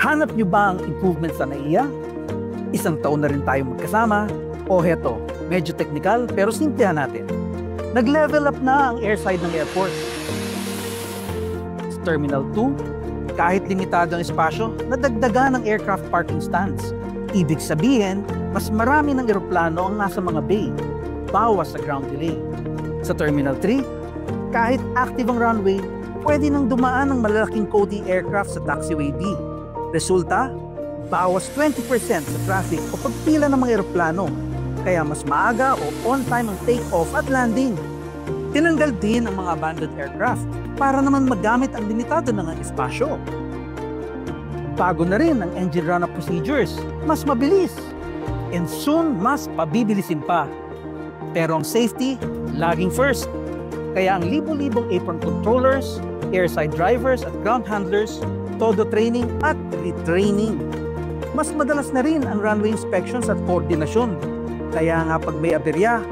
Nahanap nyo ba ang improvement sa NAIA? Isang taon na rin tayo magkasama. O heto, medyo technical pero simplihan natin. Nag-level up na ang airside ng airport. Sa Terminal 2, kahit limitado ang espasyo, nadagdagan ng aircraft parking stands. Ibig sabihin, mas marami ng eroplano ang nasa mga bay, bawas sa ground delay. Sa Terminal 3, kahit active ang runway, pwede nang dumaan ng malalaking Cody aircraft sa taxiway B. Resulta, bawas 20% sa traffic o pagpila ng mga eroplano, kaya mas maaga o on-time ang take-off at landing. Tinanggal din ang mga abandoned aircraft para naman magamit ang limitado ng espasyo. Bago na rin ang engine run-up procedures, mas mabilis. And soon, mas pabibilisin pa. Pero ang safety, laging first. Kaya ang libo-libong apron controllers, airside drivers at ground handlers, todo training at retraining. Mas madalas na rin ang runway inspections at koordinasyon. Kaya nga pag may aberya,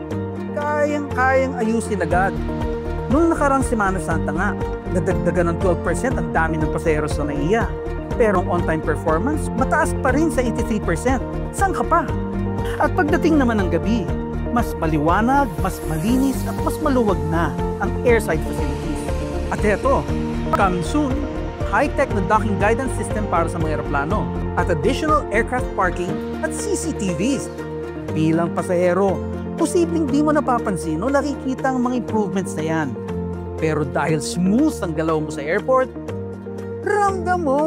kayang-kayang ayusin agad. Noong nakarang Semana Santa nga, nadagdagan ng 12% ang dami ng pasahero sa NAIA. Pero ang on-time performance, mataas pa rin sa 83%. Saan ka pa? At pagdating naman ng gabi, mas maliwanag, mas malinis at mas maluwag na ang airside facilities. At eto, coming soon, high-tech na docking guidance system para sa mga eroplano at additional aircraft parking at CCTVs. Bilang pasahero, posibleng di mo napapansin o nakikita ang mga improvements na yan. Pero dahil smooth ang galaw mo sa airport, ramdam mo!